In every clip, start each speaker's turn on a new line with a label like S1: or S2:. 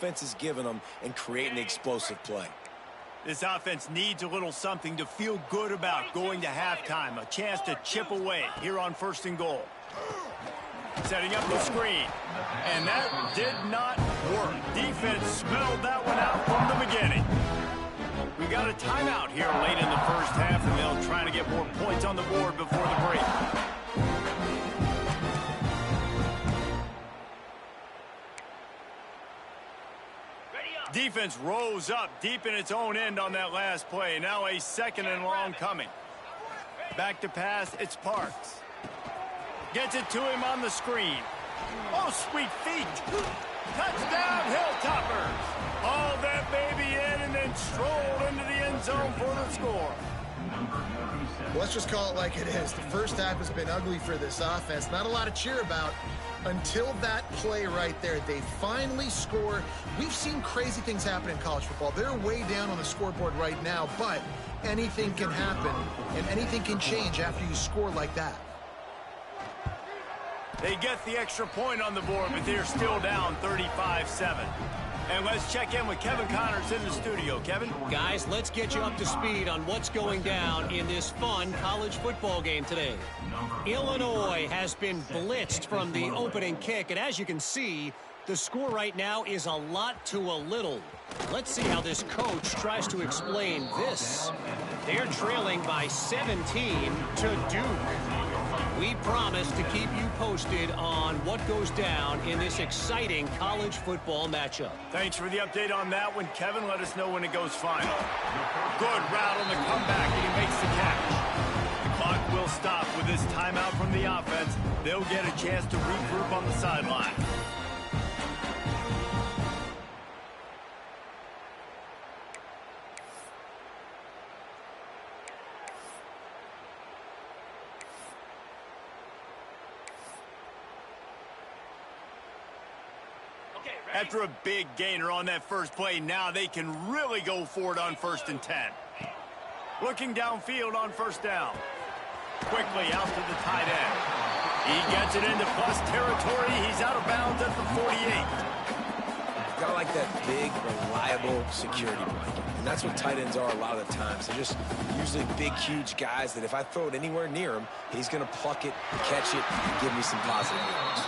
S1: Offense is giving them and creating explosive play.
S2: This offense needs a little something to feel good about going to halftime. A chance to chip away here on 1st and goal. Setting up the screen. And that did not work. Defense smelled that one out from the beginning. We got a timeout here late in the first half, and they'll try to get more points on the board before the break. Defense rose up deep in its own end on that last play. Now a 2nd and long coming. Back to pass, it's Parks. Gets it to him on the screen. Oh, sweet feet. Touchdown, Hilltoppers. Hauled that baby in and then strolled into the end zone for the score.
S3: Let's just call it like it is. The first half has been ugly for this offense. Not a lot to cheer about until that play right there. They finally score. We've seen crazy things happen in college football. They're way down on the scoreboard right now, but anything can happen, and anything can change after you score like that.
S2: They get the extra point on the board, but they're still down 35-7. And let's check in with Kevin Connors in the studio. Kevin?
S4: Guys, let's get you up to speed on what's going down in this fun college football game today. Illinois has been blitzed from the opening kick, and as you can see, the score right now is a lot to a little. Let's see how this coach tries to explain this. They're trailing by 17 to Duke. We promise to keep you posted on what goes down in this exciting college football matchup.
S2: Thanks for the update on that one, Kevin. Let us know when it goes final. Good route on the comeback, and he makes the catch. The clock will stop with this timeout from the offense. They'll get a chance to regroup on the sideline. After a big gainer on that first play, now they can really go for it on 1st and 10. Looking downfield on 1st down. Quickly out to the tight end. He gets it into plus territory. He's out of bounds at the 48.
S1: Got like that big, reliable security blanket. And that's what tight ends are a lot of the times. They're just usually big, huge guys that if I throw it anywhere near him, he's going to pluck it, catch it, and give me some positive yards.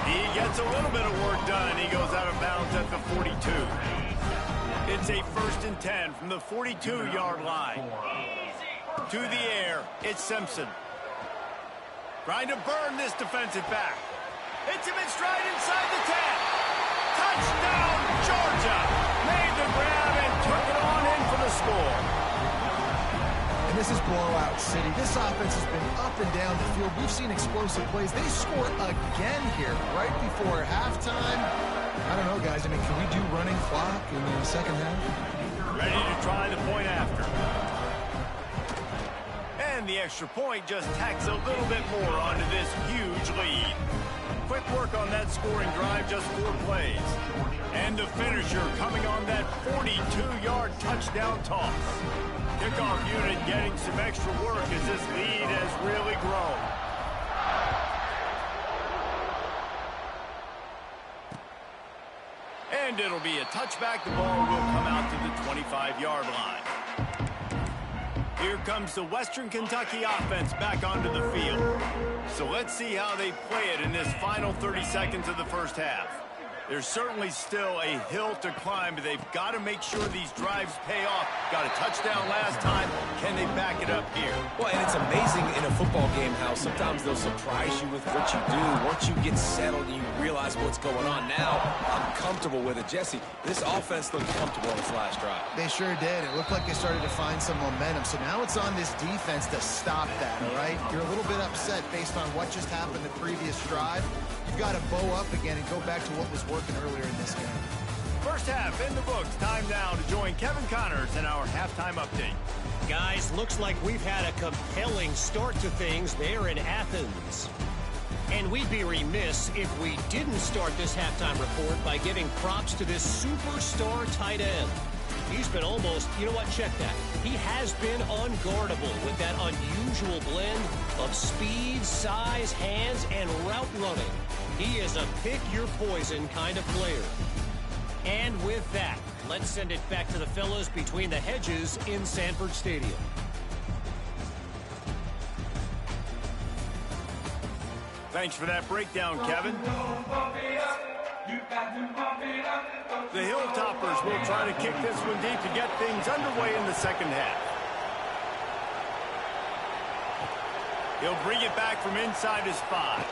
S2: He gets a little bit of work done. He goes out of bounds at the 42. It's a 1st and 10 from the 42-yard line. To the air, it's Simpson. Trying to burn this defensive back. Hits him in stride inside the 10. Touchdown, Georgia. Made the grab and took it on in for the score.
S3: And this is blowout city. This offense has been up and down the field. We've seen explosive plays. They score again here right before halftime. I don't know, guys. I mean, can we do running clock in the second half?
S2: Ready to try the point after. And the extra point just tacks a little bit more onto this huge lead. Quick work on that scoring drive, just 4 plays. And the finisher coming on that 42-yard touchdown toss. Kickoff unit getting some extra work as this lead has really grown. And it'll be a touchback. The ball will come out to the 25-yard line. Here comes the Western Kentucky offense back onto the field. So let's see how they play it in this final 30 seconds of the first half. There's certainly still a hill to climb, but they've got to make sure these drives pay off. Got a touchdown last time. Can they back it up here?
S1: Well, and it's amazing in a football game how sometimes they'll surprise you with what you do. Once you get settled and you realize what's going on now, I'm comfortable with it. Jesse, this offense looked comfortable on this last drive.
S3: They sure did. It looked like they started to find some momentum. So now it's on this defense to stop that, all right? You're a little bit upset based on what just happened the previous drive. You've got to bow up again and go back to what was working earlier in this game.
S2: First half in the books. Time now to join Kevin Connors in our halftime update.
S4: Guys, looks like we've had a compelling start to things there in Athens. And we'd be remiss if we didn't start this halftime report by giving props to this superstar tight end. He's been almost, you know what, check that. He has been unguardable with that unusual blend of speed, size, hands, and route running. He is a pick-your-poison kind of player. And with that, let's send it back to the fellas between the hedges in Sanford Stadium.
S2: Thanks for that breakdown, Kevin. The Hilltoppers will try to kick this one deep to get things underway in the second half. He'll bring it back from inside his 5.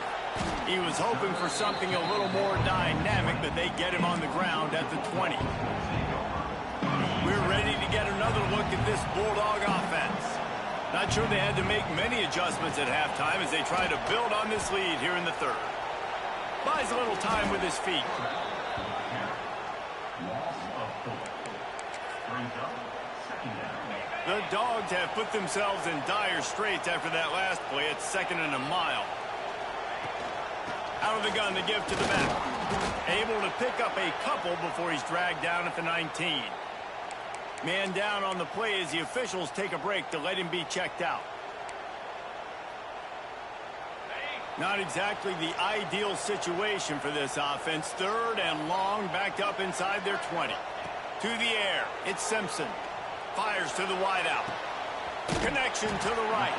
S2: He was hoping for something a little more dynamic, but they get him on the ground at the 20. We're ready to get another look at this Bulldog offense. Not sure they had to make many adjustments at halftime as they try to build on this lead here in the third. Buys a little time with his feet. The Dogs have put themselves in dire straits after that last play at 2nd and a mile. Out of the gun, the give to the back. Able to pick up a couple before he's dragged down at the 19. Man down on the play as the officials take a break to let him be checked out. Not exactly the ideal situation for this offense. 3rd and long, backed up inside their 20. To the air, it's Simpson. Fires to the wideout. Connection to the right.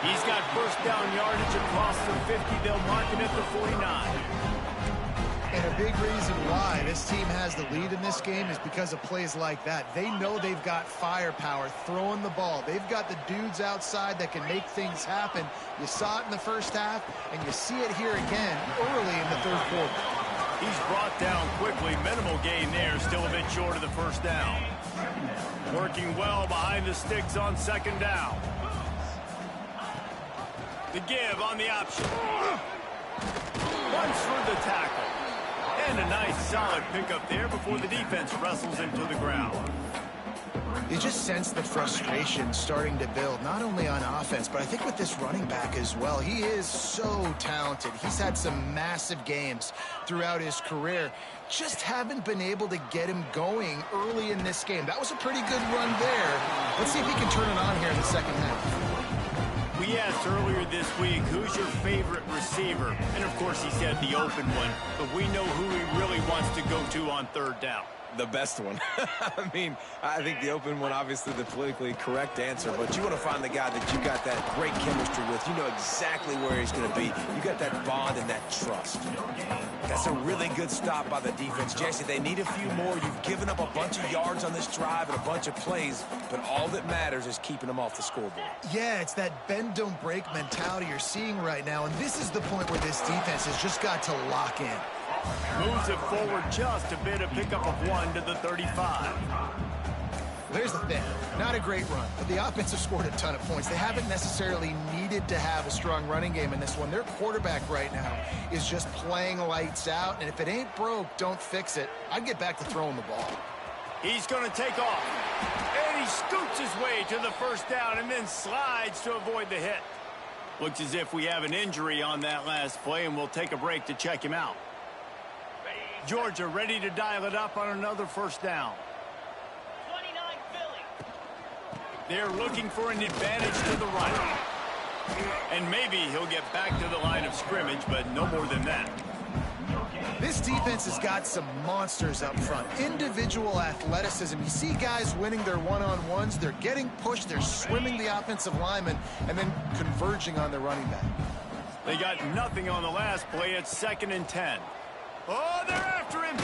S2: He's got first down yardage across the 50. They'll mark it at the 49.
S3: And a big reason why this team has the lead in this game is because of plays like that. They know they've got firepower throwing the ball. They've got the dudes outside that can make things happen. You saw it in the first half, and you see it here again early in the third quarter.
S2: He's brought down quickly. Minimal gain there. Still a bit short of the first down. Working well behind the sticks on 2nd down. The give on the option. Runs through the tackle. And a nice solid pickup there before the defense wrestles him to the ground.
S3: You just sense the frustration starting to build, not only on offense, but I think with this running back as well. He is so talented. He's had some massive games throughout his career. Just haven't been able to get him going early in this game. That was a pretty good run there. Let's see if he can turn it on here in the second half.
S2: We asked earlier this week, who's your favorite receiver? And, of course, he said the open one. But we know who he really wants to go to on 3rd down.
S1: The best one. I mean, I think the open one, obviously the politically correct answer, but you want to find the guy that you got that great chemistry with. You know exactly where he's going to be. You got that bond and that trust. That's a really good stop by the defense. Jesse, they need a few more. You've given up a bunch of yards on this drive and a bunch of plays, but all that matters is keeping them off the scoreboard.
S3: Yeah, it's that bend, don't break mentality you're seeing right now, and this is the point where this defense has just got to lock in.
S2: Moves it forward just a bit, a pickup of 1 to the 35.
S3: There's the thing. Not a great run, but the offense has scored a ton of points. They haven't necessarily needed to have a strong running game in this one. Their quarterback right now is just playing lights out, and if it ain't broke, don't fix it. I'd get back to throwing the ball.
S2: He's going to take off, and he scoots his way to the first down and then slides to avoid the hit. Looks as if we have an injury on that last play, and we'll take a break to check him out. Georgia ready to dial it up on another first down.
S5: 29 Philly.
S2: They're looking for an advantage to the right. And maybe he'll get back to the line of scrimmage, but no more than that.
S3: This defense has got some monsters up front. Individual athleticism. You see guys winning their one-on-ones. They're getting pushed. They're swimming the offensive lineman and then converging on the running back.
S2: They got nothing on the last play. It's 2nd and 10. Oh, they're after him.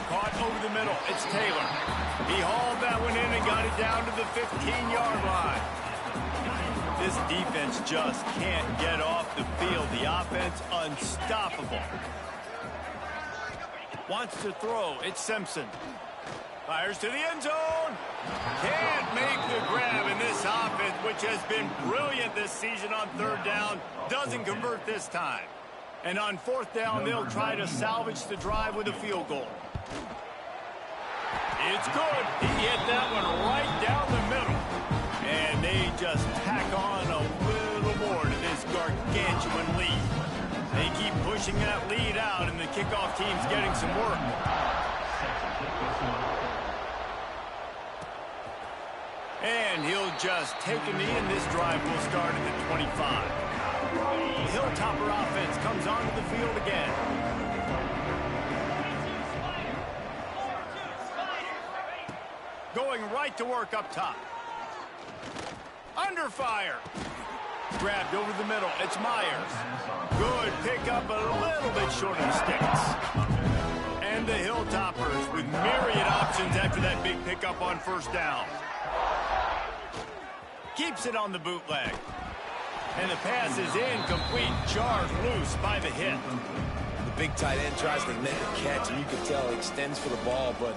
S2: Caught over the middle. It's Taylor. He hauled that one in and got it down to the 15-yard line. This defense just can't get off the field. The offense unstoppable. Wants to throw. It's Simpson. Fires to the end zone. Can't make the grab in this offense, which has been brilliant this season on 3rd down. Doesn't convert this time. And on 4th down, they'll try to salvage the drive with a field goal. It's good. He hit that one right down the middle. And they just tack on a little more to this gargantuan lead. They keep pushing that lead out, and the kickoff team's getting some work. And he'll just take a knee, and this drive will start at the 25. The Hilltopper offense comes onto the field again. Going right to work up top. Under fire. Grabbed over the middle. It's Myers. Good pickup, a little bit short of the sticks. And the Hilltoppers with myriad options after that big pickup on first down. Keeps it on the bootleg. And the pass is incomplete. Jarred loose by the hit.
S1: The big tight end tries to make a catch, and you can tell he extends for the ball, but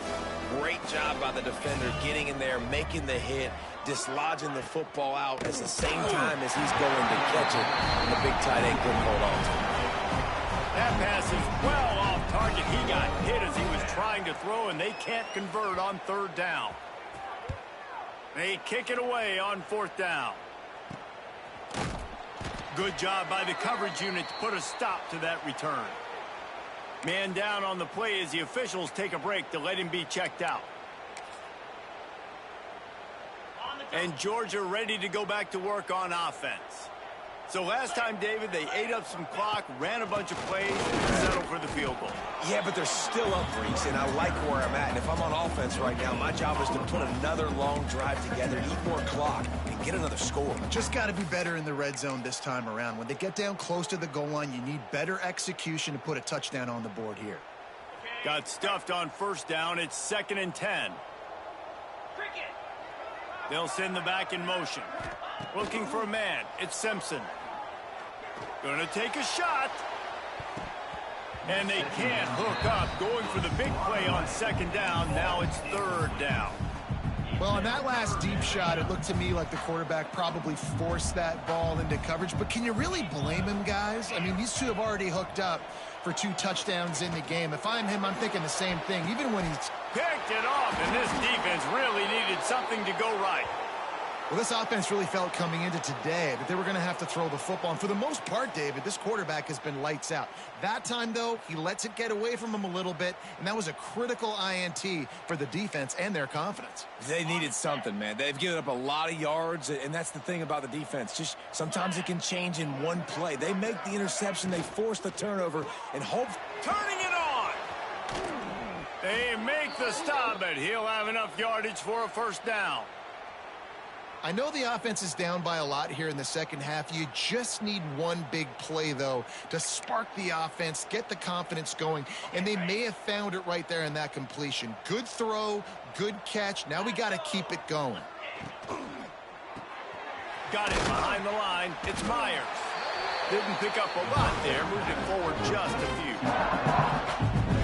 S1: great job by the defender getting in there, making the hit, dislodging the football out at the same time as he's going to catch it, and the big tight end couldn't hold on to it.
S2: That pass is well off target. He got hit as he was trying to throw, and they can't convert on third down. They kick it away on fourth down. Good job by the coverage unit to put a stop to that return. Man down on the play as the officials take a break to let him be checked out. And Georgia ready to go back to work on offense. So last time, David, they ate up some clock, ran a bunch of plays, and settled for the field goal.
S1: Yeah, but they're still up, Reese, and I like where I'm at. And if I'm on offense right now, my job is to put another long drive together, eat more clock, and get another score.
S3: Just got to be better in the red zone this time around. When they get down close to the goal line, you need better execution to put a touchdown on the board here.
S2: Got stuffed on first down. It's 2nd and 10. They'll send the back in motion. Looking for a man. It's Simpson. Gonna take a shot. And they can't hook up. Going for the big play on 2nd down. Now it's 3rd down.
S3: Well, on that last deep shot, it looked to me like the quarterback probably forced that ball into coverage. But can you really blame him, guys? I mean, these two have already hooked up for 2 touchdowns in the game. If I'm him, I'm thinking the same thing, even when he's
S2: picked it off, and this defense really needed something to go right.
S3: Well, this offense really felt coming into today that they were going to have to throw the football. And for the most part, David, this quarterback has been lights out. That time, though, he lets it get away from him a little bit, and that was a critical INT for the defense and their confidence.
S1: They needed something, man. They've given up a lot of yards, and that's the thing about the defense. Just sometimes it can change in one play. They make the interception, they force the turnover, and hope.
S2: Turning it on! They make the stop, but he'll have enough yardage for a first down.
S3: I know the offense is down by a lot here in the second half. You just need one big play, though, to spark the offense, get the confidence going, and they may have found it right there in that completion. Good throw, good catch. Now we got to keep it going.
S2: Got it behind the line. It's Myers. Didn't pick up a lot there. Moved it forward just a few.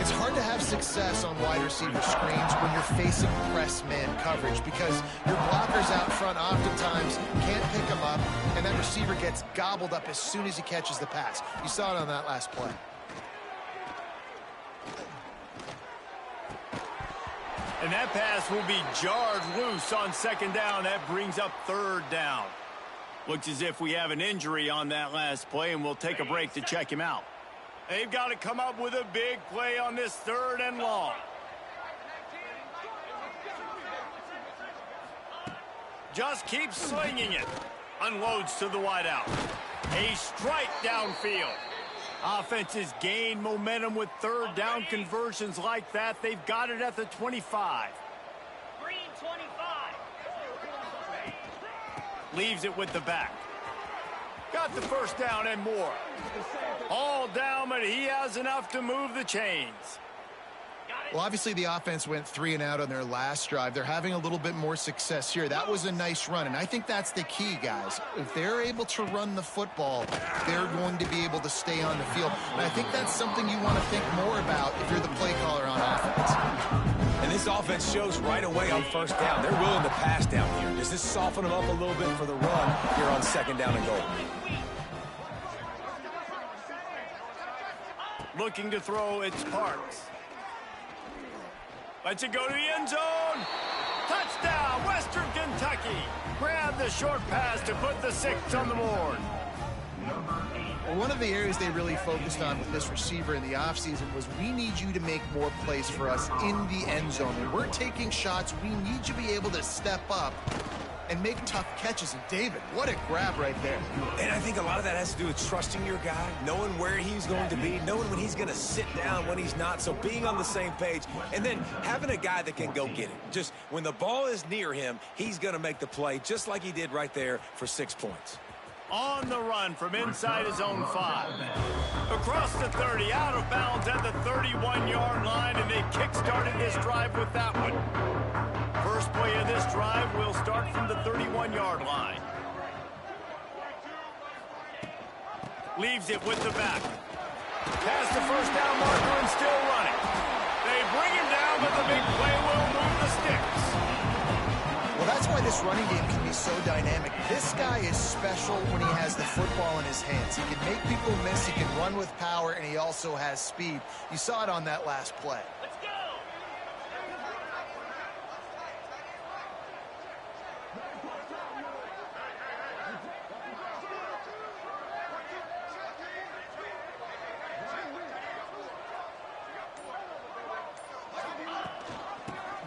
S3: It's hard to have success on wide receiver screens when you're facing press man coverage because your blockers out front oftentimes can't pick them up, and that receiver gets gobbled up as soon as he catches the pass. You saw it on that last play.
S2: And that pass will be jarred loose on 2nd down. That brings up 3rd down. Looks as if we have an injury on that last play, and we'll take a break to check him out. They've got to come up with a big play on this 3rd and long. Just keeps slinging it. Unloads to the wideout. A strike downfield. Offenses gain momentum with 3rd down conversions like that. They've got it at the 25.
S5: Green 25.
S2: Leaves it with the back. Got the first down and more. All down, but he has enough to move the chains.
S3: Well, obviously the offense went 3 and out on their last drive. They're having a little bit more success here. That was a nice run, and I think that's the key, guys. If they're able to run the football, they're going to be able to stay on the field. And I think that's something you want to think more about if you're the play caller on offense.
S1: And this offense shows right away on first down. They're willing to pass down here. Does this soften them up a little bit for the run here on 2nd down and goal?
S2: Looking to throw, it's Parks. Lets it go to the end zone. Touchdown, Western Kentucky. Grab the short pass to put the 6 on the board.
S3: Well, one of the areas they really focused on with this receiver in the offseason was we need you to make more plays for us in the end zone. When we're taking shots, we need you to be able to step up and make tough catches. And David, what a grab right there.
S1: And I think a lot of that has to do with trusting your guy, knowing where he's going to be, knowing when he's going to sit down, when he's not. So being on the same page, and then having a guy that can go get it. Just when the ball is near him, he's going to make the play, just like he did right there for 6 points.
S2: On the run from inside his own 5. Across the 30, out of bounds at the 31-yard line, and they kick-started this drive with that one. First play of this drive will start from the 31-yard line. Leaves it with the back. Past the first down marker and still running. They bring him down, but the big play will move the sticks.
S3: Well, that's why this running game can be so dynamic. This guy is special when he has the football in his hands. He can make people miss, he can run with power, and he also has speed. You saw it on that last play.
S5: Let's go.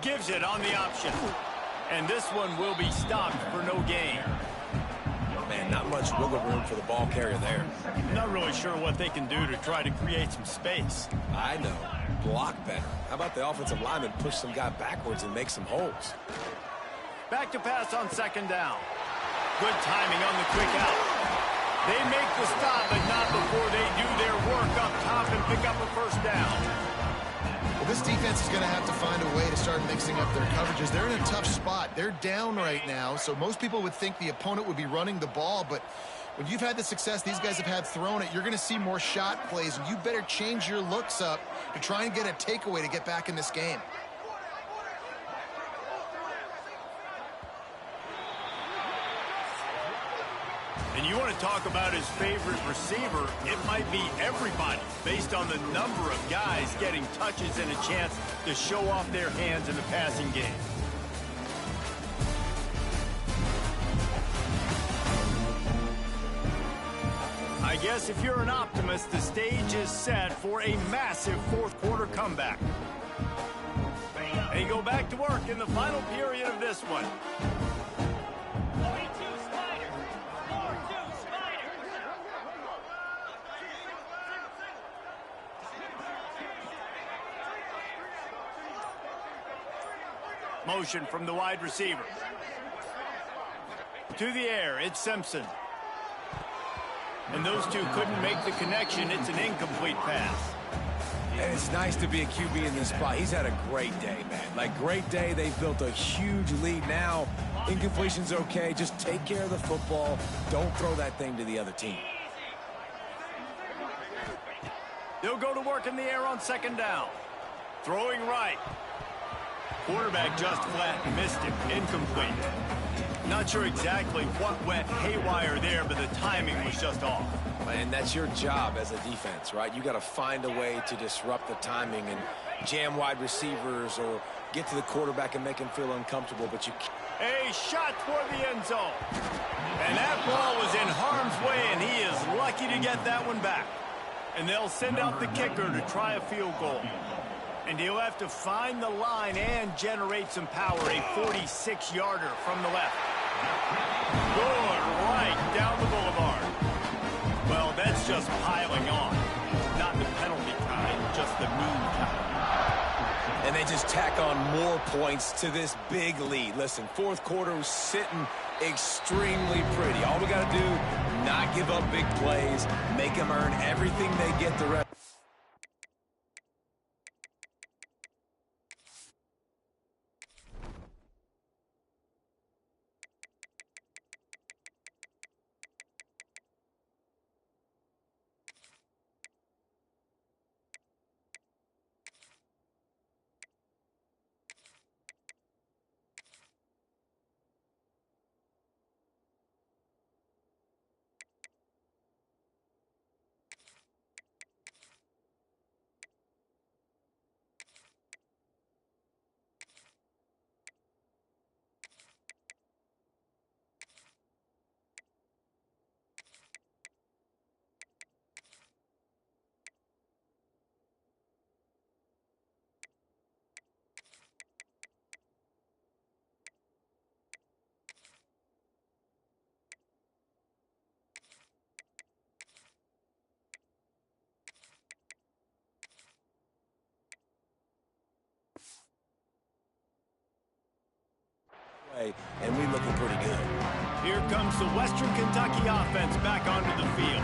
S2: Gives it on the option. And this one will be stopped for no gain.
S1: Man, not much wiggle room for the ball carrier there.
S2: Not really sure what they can do to try to create some space.
S1: I know. Block better. How about the offensive lineman push some guy backwards and make some holes?
S2: Back to pass on second down. Good timing on the quick out. They make the stop, but not before they do their work up top and pick up a first down.
S3: Well, this defense is going to have to find a way to start mixing up their coverages. They're in a tough spot. They're down right now, so most people would think the opponent would be running the ball, but when you've had the success these guys have had throwing it, you're going to see more shot plays, and you better change your looks up to try and get a takeaway to get back in this game.
S2: And you want to talk about his favorite receiver, it might be everybody, based on the number of guys getting touches and a chance to show off their hands in the passing game. I guess if you're an optimist, the stage is set for a massive fourth quarter comeback. They go back to work in the final period of this one.
S5: 42 Spider. 4-2 Spider.
S2: Motion from the wide receiver. To the air, it's Simpson. And those two couldn't make the connection. It's an incomplete pass.
S1: And it's nice to be a QB in this spot. He's had a great day, man. Like, great day. They've built a huge lead now. Incompletion's okay. Just take care of the football. Don't throw that thing to the other team.
S2: They'll go to work in the air on second down. Throwing right. Quarterback just flat missed it. Incomplete. Not sure exactly what went haywire there, but the timing was just off.
S1: And that's your job as a defense, right? You got to find a way to disrupt the timing and jam wide receivers or get to the quarterback and make him feel uncomfortable, but you can't.
S2: A shot toward the end zone. And that ball was in harm's way, and he is lucky to get that one back. And they'll send out the kicker to try a field goal. And he'll have to find the line and generate some power. A 46-yarder from the left. Good right down the boulevard. Well, that's just piling on. Not the penalty kind, just the mean kind.
S1: And they just tack on more points to this big lead. Listen, fourth quarter was sitting extremely pretty. All we got to do, not give up big plays, make them earn everything they get the rest. and we looking pretty good.
S2: Here comes the Western Kentucky offense back onto the field.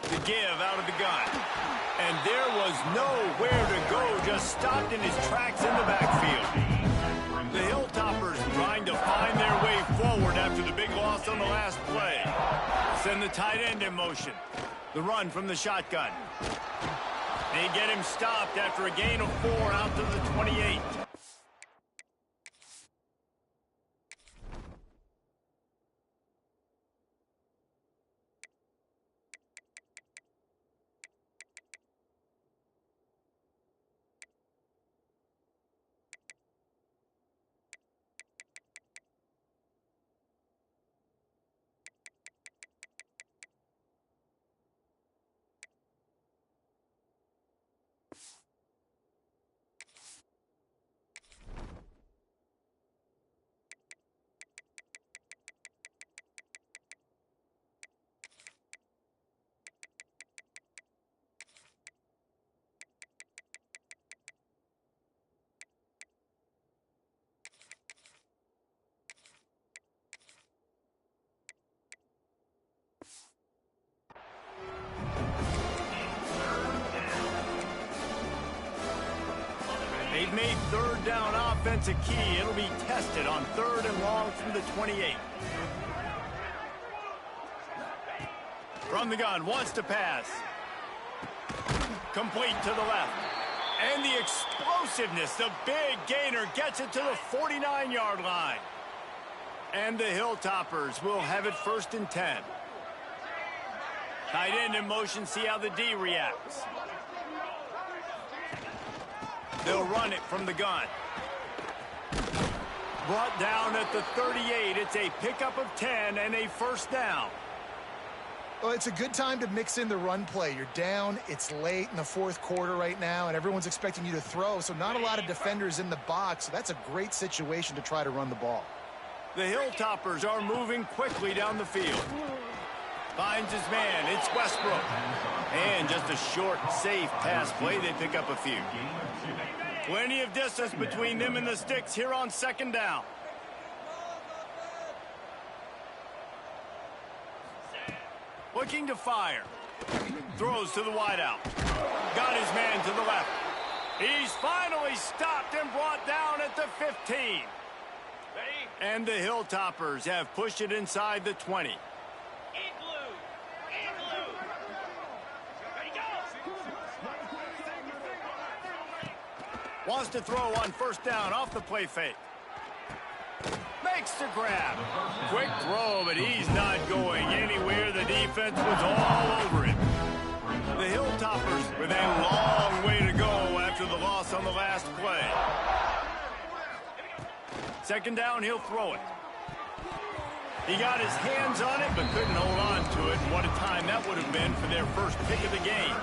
S2: The give out of the gun. And there was nowhere to go, just stopped in his tracks in the backfield. The Hilltoppers trying to find their way forward after the big loss on the last play. Send the tight end in motion. The run from the shotgun. They get him stopped after a gain of 4 out to the 28. They've made third down offense a key. It'll be tested on 3rd and long from the 28. From the gun, wants to pass. Complete to the left. And the explosiveness, the big gainer gets it to the 49-yard line. And the Hilltoppers will have it 1st and 10. Tight end in motion, see how the D reacts. They'll run it from the gun. Brought down at the 38. It's a pickup of 10 and a 1st down.
S3: Well, it's a good time to mix in the run play. You're down, it's late in the 4th quarter right now, and everyone's expecting you to throw, so not a lot of defenders in the box. So that's a great situation to try to run the ball.
S2: The Hilltoppers are moving quickly down the field. Finds his man. It's Westbrook. And just a short, safe pass play. They pick up a few. Plenty of distance between them and the sticks here on 2nd down. Looking to fire. Throws to the wideout. Got his man to the left. He's finally stopped and brought down at the 15. And the Hilltoppers have pushed it inside the 20. Wants to throw on 1st down off the play fake. Makes the grab. Quick throw, but he's not going anywhere. The defense was all over it. The Hilltoppers with a long way to go after the loss on the last play. 2nd down, he'll throw it. He got his hands on it, but couldn't hold on to it. What a time that would have been for their first pick of the game.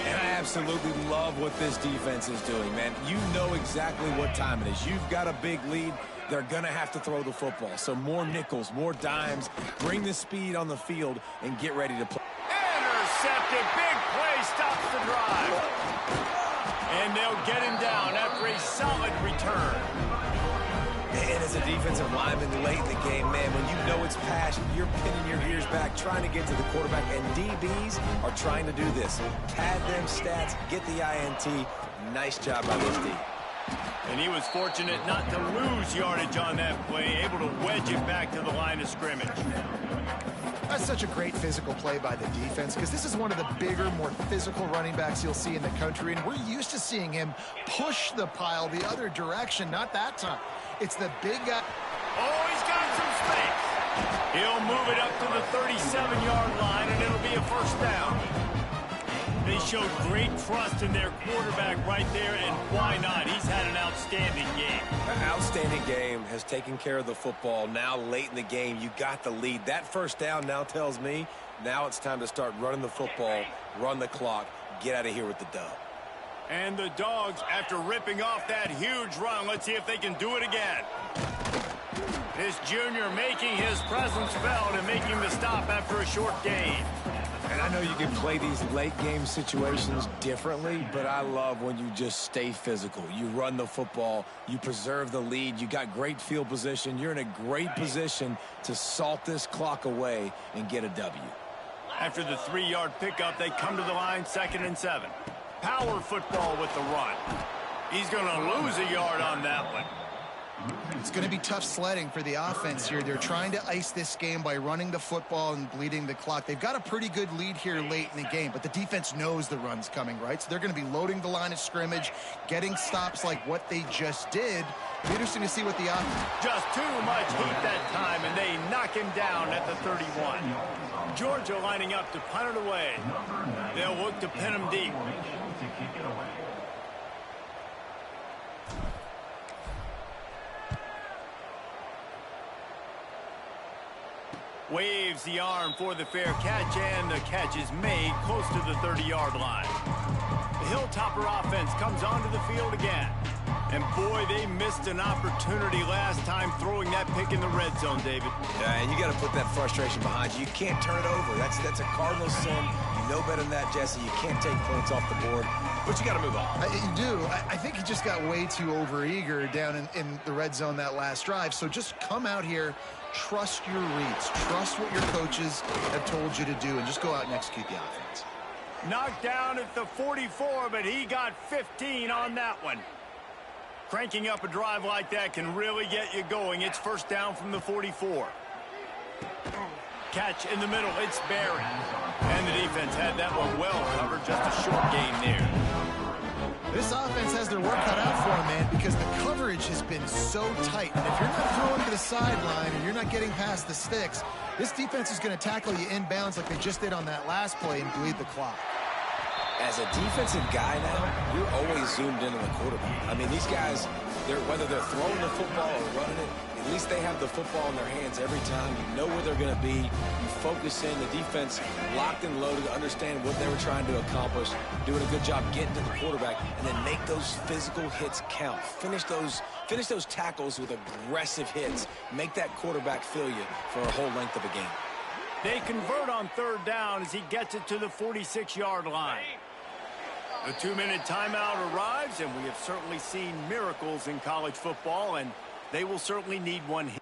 S1: And I absolutely love what this defense is doing, man. You know exactly what time it is. You've got a big lead. They're going to have to throw the football. So more nickels, more dimes. Bring the speed on the field and get ready to play.
S2: Intercepted. Big play stops the drive. And they'll get him down after a solid return.
S1: And as a defensive lineman late in the game, man, when you know it's passion, you're pinning your ears back, trying to get to the quarterback, and DBs are trying to do this. Pad them stats, get the INT. Nice job by this D.
S2: And he was fortunate not to lose yardage on that play, able to wedge it back to the line of scrimmage.
S3: That's such a great physical play by the defense, because this is one of the bigger, more physical running backs you'll see in the country, and we're used to seeing him push the pile the other direction. Not that time. It's the big guy.
S2: Oh, he's got some space. He'll move it up to the 37-yard line, and it'll be a 1st down. They showed great trust in their quarterback right there, and why not? He's had an outstanding game.
S1: An outstanding game, has taken care of the football. Now late in the game, you got the lead. That 1st down now tells me now it's time to start running the football, run the clock, get out of here with the dub.
S2: And the Dogs, after ripping off that huge run, let's see if they can do it again. This junior making his presence felt and making the stop after a short gain.
S1: And I know you can play these late game situations differently, but I love when you just stay physical. You run the football, you preserve the lead, you got great field position. You're in a great position to salt this clock away and get a W.
S2: After the 3-yard pickup, they come to the line 2nd and 7. Power football with the run. He's going to lose a yard on that one.
S3: It's going to be tough sledding for the offense here. They're trying to ice this game by running the football and bleeding the clock. They've got a pretty good lead here late in the game, but the defense knows the run's coming, right? So they're going to be loading the line of scrimmage, getting stops like what they just did. It'll be interesting to see what the offense...
S2: Just too much heat that time, and they knock him down at the 31. Georgia lining up to punt it away. They'll look to pin him deep. Waves the arm for the fair catch, and the catch is made close to the 30-yard line. The Hilltopper offense comes onto the field again. And boy, they missed an opportunity last time throwing that pick in the red zone, David.
S1: Yeah, and you got to put that frustration behind you. You can't turn it over. That's a cardinal sin. You know better than that, Jesse. You can't take points off the board, but you got to move on.
S3: You do. I think he just got way too overeager down in the red zone that last drive. So just come out here, trust your reads, trust what your coaches have told you to do, and just go out and execute the offense.
S2: Knocked down at the 44, but he got 15 on that one. Cranking up a drive like that can really get you going. It's first down from the 44. Catch in the middle. It's Barry. And the defense had that one well covered. Just a short gain there.
S3: This offense has their work cut out for them, man, because the coverage has been so tight. And if you're not throwing to the sideline and you're not getting past the sticks, this defense is going to tackle you inbounds like they just did on that last play and bleed the clock.
S1: As a defensive guy now, you're always zoomed in on the quarterback. I mean, these guys, whether they're throwing the football or running it, at least they have the football in their hands every time. You know where they're going to be. You focus in. The defense locked and loaded to understand what they were trying to accomplish, doing a good job getting to the quarterback, and then make those physical hits count. Finish those tackles with aggressive hits. Make that quarterback feel you for a whole length of a game.
S2: They convert on 3rd down as he gets it to the 46-yard line. The 2-minute timeout arrives, and we have certainly seen miracles in college football, and they will certainly need one here.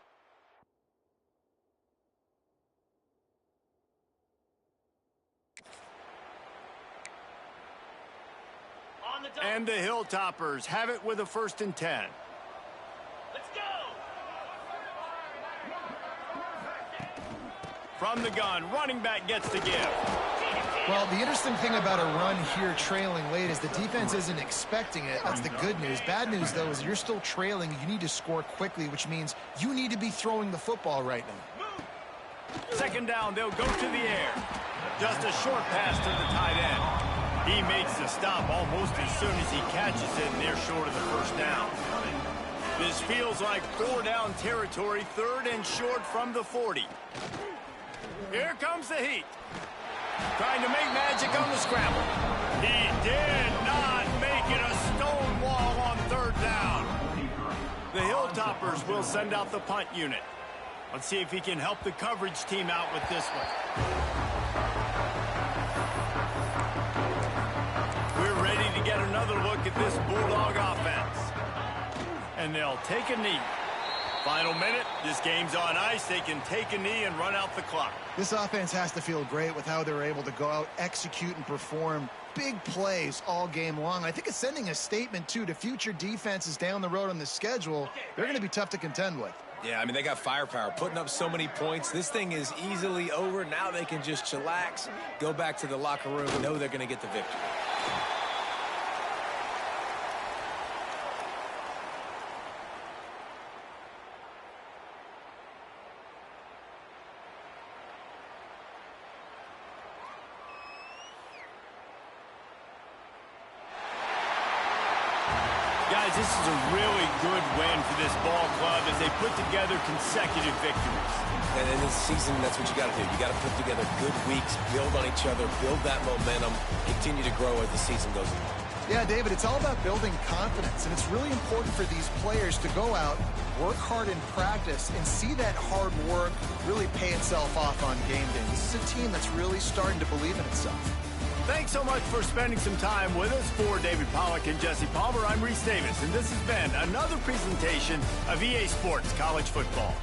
S2: And the Hilltoppers have it with a 1st and 10.
S5: Let's go!
S2: From the gun, running back gets the give.
S3: Well, the interesting thing about a run here trailing late is the defense isn't expecting it. That's the good news. Bad news, though, is you're still trailing. You need to score quickly, which means you need to be throwing the football right now.
S2: 2nd down, they'll go to the air. Just a short pass to the tight end. He makes the stop almost as soon as he catches it, and they're short of the 1st down. This feels like 4-down territory, 3rd and short from the 40. Here comes the heat. Trying to make magic on the scramble. He did not make it a stone wall on 3rd down. The Hilltoppers will send out the punt unit. Let's see if he can help the coverage team out with this one. We're ready to get another look at this Bulldog offense. And they'll take a knee. Final minute, this game's on ice. They can take a knee and run out the clock.
S3: This offense has to feel great with how they're able to go out, execute, and perform big plays all game long. I think it's sending a statement, too, to future defenses down the road on the schedule. They're going to be tough to contend with.
S1: Yeah, I mean, they got firepower, putting up so many points. This thing is easily over. Now they can just chillax, go back to the locker room, and know they're going to get the victory.
S2: Guys, this is a really good win for this ball club as they put together consecutive victories.
S1: And in this season, that's what you got to do. You got to put together good weeks, build on each other, build that momentum, continue to grow as the season goes on.
S3: Yeah, David, it's all about building confidence, and it's really important for these players to go out, work hard in practice, and see that hard work really pay itself off on game day. This is a team that's really starting to believe in itself.
S2: Thanks so much for spending some time with us. For David Pollack and Jesse Palmer, I'm Reese Davis, and this has been another presentation of EA Sports College Football.